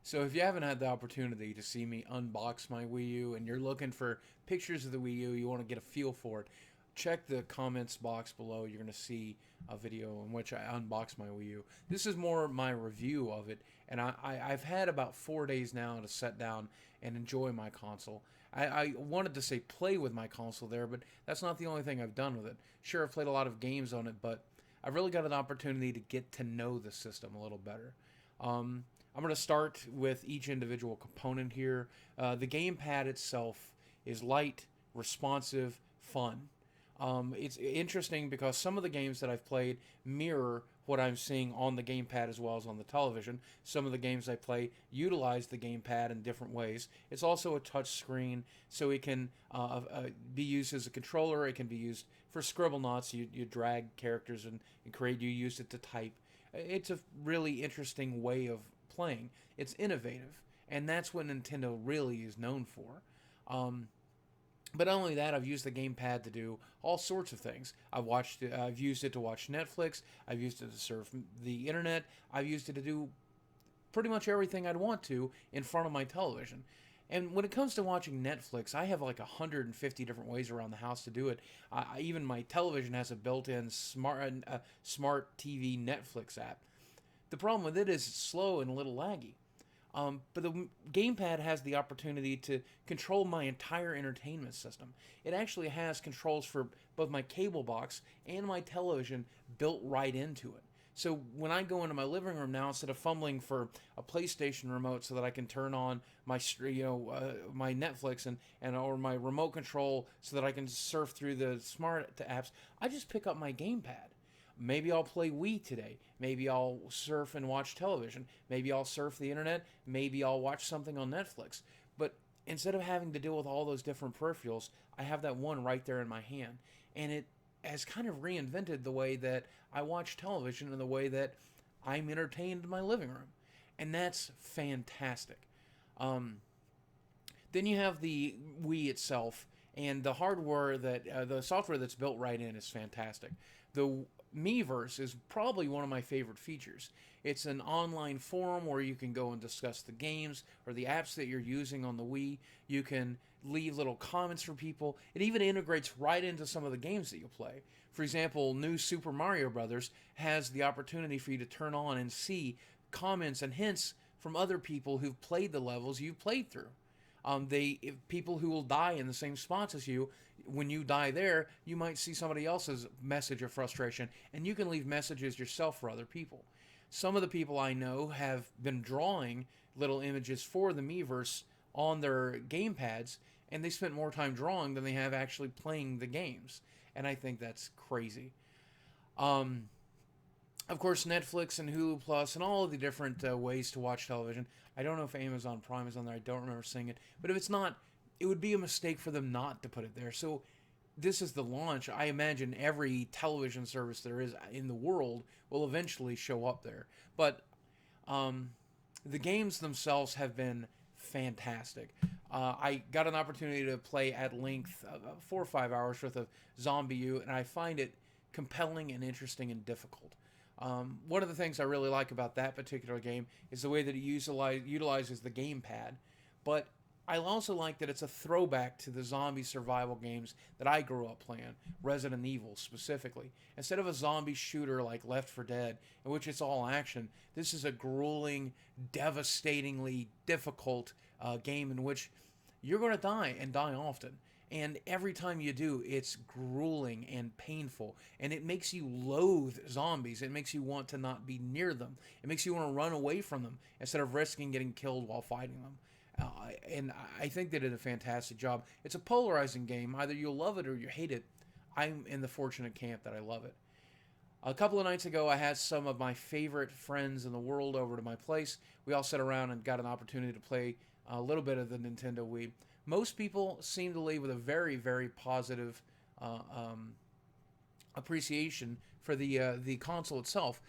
So if you haven't had the opportunity to see me unbox my Wii U and you're looking for pictures of the Wii U, you want to get a feel for it, check the comments box below. You're going to see a video in which I unbox my Wii U. This is more my review of it, and I've had about 4 days now to sit down and enjoy my console. I wanted to say play with my console there, but that's not the only thing I've done with it. Sure, I've played a lot of games on it, but I've really got an opportunity to get to know the system a little better. I'm going to start with each individual component here. The gamepad itself is light, responsive, fun. It's interesting because some of the games that I've played mirror what I'm seeing on the gamepad as well as on the television. Some of the games I play utilize the gamepad in different ways. It's also a touch screen, so it can be used as a controller. It can be used for scribble knots. You drag characters and create. You use it to type. It's a really interesting way of playing. It's innovative, and that's what Nintendo really is known for. But not only that, I've used the gamepad to do all sorts of things. I've used it to watch Netflix. I've used it to surf the internet. I've used it to do pretty much everything I'd want to in front of my television. And when it comes to watching Netflix, I have like 150 different ways around the house to do it. Even my television has a built-in smart TV Netflix app. The problem with it is it's slow and a little laggy. But the gamepad has the opportunity to control my entire entertainment system. It actually has controls for both my cable box and my television built right into it. So when I go into my living room now, instead of fumbling for a PlayStation remote so that I can turn on my my Netflix and or my remote control so that I can surf through the smart apps, I just pick up my gamepad. Maybe I'll play Wii today. Maybe I'll surf and watch television. Maybe I'll surf the internet. Maybe I'll watch something on Netflix. But instead of having to deal with all those different peripherals, I have that one right there in my hand. And it has kind of reinvented the way that I watch television and the way that I'm entertained in my living room. And that's fantastic. Then you have the Wii itself, and the hardware the software that's built right in is fantastic. The Miiverse is probably one of my favorite features. It's an online forum where you can go and discuss the games or the apps that you're using on the Wii. You can leave little comments for people. It even integrates right into some of the games that you play. For example, new Super Mario Brothers has the opportunity for you to turn on and see comments and hints from other people who've played the levels you've played through. People who will die in the same spots as you, when you die there, you might see somebody else's message of frustration, and you can leave messages yourself for other people. Some of the people I know have been drawing little images for the Miiverse on their gamepads, and they spent more time drawing than they have actually playing the games, and I think that's crazy. Of course, Netflix and Hulu Plus and all of the different ways to watch television. I don't know if Amazon Prime is on there. I don't remember seeing it. But if it's not, it would be a mistake for them not to put it there. So this is the launch. I imagine every television service there is in the world will eventually show up there. But the games themselves have been fantastic. I got an opportunity to play at length 4 or 5 hours worth of Zombi U, and I find it compelling and interesting and difficult. One of the things I really like about that particular game is the way that it utilizes the gamepad, but I also like that it's a throwback to the zombie survival games that I grew up playing, Resident Evil specifically. Instead of a zombie shooter like Left 4 Dead, in which it's all action, this is a grueling, devastatingly difficult game in which you're going to die and die often. And every time you do, it's grueling and painful. And it makes you loathe zombies. It makes you want to not be near them. It makes you want to run away from them instead of risking getting killed while fighting them. And I think they did a fantastic job. It's a polarizing game. Either you'll love it or you hate it. I'm in the fortunate camp that I love it. A couple of nights ago, I had some of my favorite friends in the world over to my place. We all sat around and got an opportunity to play a little bit of the Nintendo Wii. Most people seem to leave with a very, very positive appreciation for the console itself,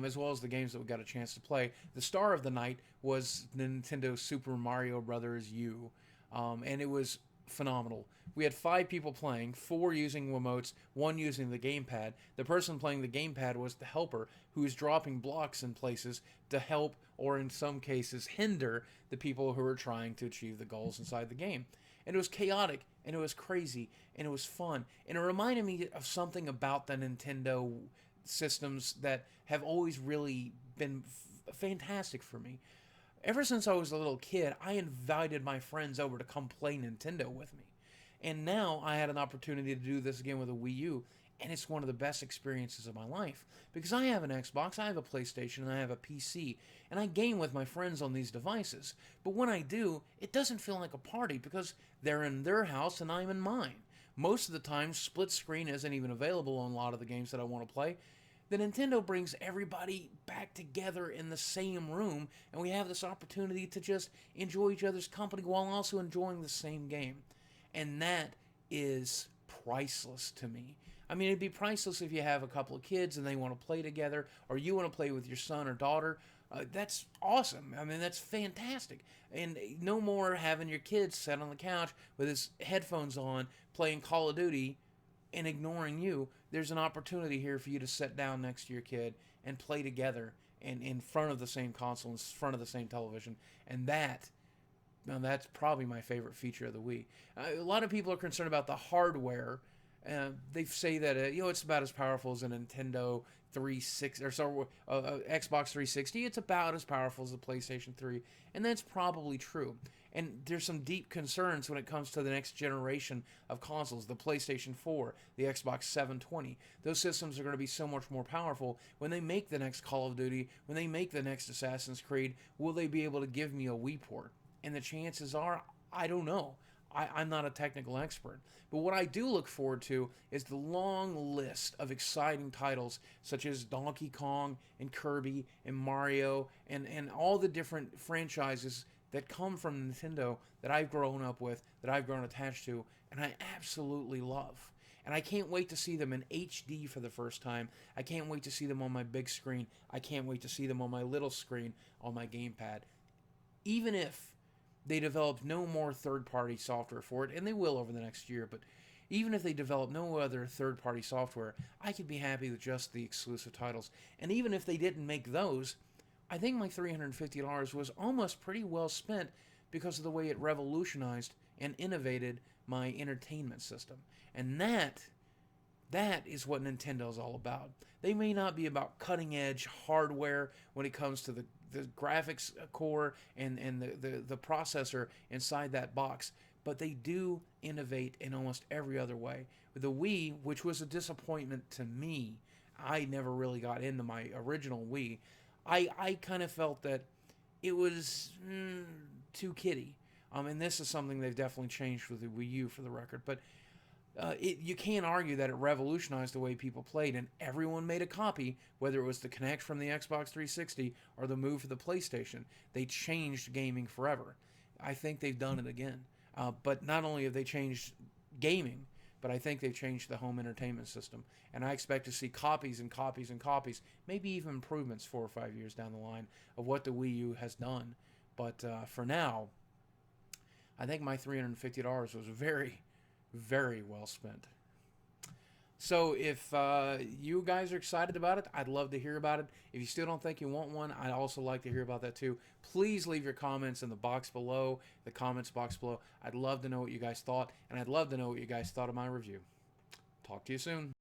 as well as the games that we got a chance to play. The star of the night was Nintendo Super Mario Brothers U, and it was phenomenal. We had 5 people playing, 4 using remotes, 1 using the gamepad. The person playing the gamepad was the helper, who was dropping blocks in places to help, or in some cases hinder, the people who were trying to achieve the goals inside the game. And it was chaotic, and it was crazy, and it was fun. And it reminded me of something about the Nintendo systems that have always really been fantastic for me. Ever since I was a little kid, I invited my friends over to come play Nintendo with me. And now I had an opportunity to do this again with a Wii U, and it's one of the best experiences of my life. Because I have an Xbox, I have a PlayStation, and I have a PC, and I game with my friends on these devices. But when I do, it doesn't feel like a party because they're in their house and I'm in mine. Most of the time, split screen isn't even available on a lot of the games that I want to play. The Nintendo brings everybody back together in the same room, and we have this opportunity to just enjoy each other's company while also enjoying the same game. And that is priceless to me. I mean, it'd be priceless if you have a couple of kids and they want to play together, or you want to play with your son or daughter. That's awesome. I mean, that's fantastic. And no more having your kids sit on the couch with his headphones on, playing Call of Duty, and ignoring you. There's an opportunity here for you to sit down next to your kid and play together and in front of the same console, in front of the same television. And that's probably my favorite feature of the Wii. A lot of people are concerned about the hardware. They say that it's about as powerful as a Nintendo 360 or Xbox 360. It's about as powerful as the PlayStation 3, and that's probably true. And there's some deep concerns when it comes to the next generation of consoles, the PlayStation 4, the Xbox 720. Those systems are going to be so much more powerful. When they make the next Call of Duty, when they make the next Assassin's Creed, will they be able to give me a Wii port? And the chances are, I don't know. I'm not a technical expert. But what I do look forward to is the long list of exciting titles such as Donkey Kong and Kirby and Mario and all the different franchises that come from Nintendo that I've grown up with, that I've grown attached to, and I absolutely love. And I can't wait to see them in HD for the first time. I can't wait to see them on my big screen. I can't wait to see them on my little screen on my gamepad. Even if they develop no more third-party software for it, and they will over the next year, but even if they develop no other third-party software, I could be happy with just the exclusive titles. And even if they didn't make those, I think my $350 was almost pretty well spent because of the way it revolutionized and innovated my entertainment system. And that is what Nintendo's all about. They may not be about cutting-edge hardware when it comes to the graphics core and the processor inside that box, but they do innovate in almost every other way. With the Wii, which was a disappointment to me, I never really got into my original Wii. I kind of felt that it was too kiddie. And this is something they've definitely changed with the Wii U, for the record. But you can't argue that it revolutionized the way people played, and everyone made a copy, whether it was the Kinect from the Xbox 360 or the Move for the PlayStation. They changed gaming forever. I think they've done it again. But not only have they changed gaming, but I think they've changed the home entertainment system. And I expect to see copies and copies and copies, maybe even improvements 4 or 5 years down the line of what the Wii U has done. But for now, I think my $350 was very, very well spent. So if you guys are excited about it, I'd love to hear about it. If you still don't think you want one, I'd also like to hear about that too. Please leave your comments in the box below, the comments box below. I'd love to know what you guys thought, and I'd love to know what you guys thought of my review. Talk to you soon.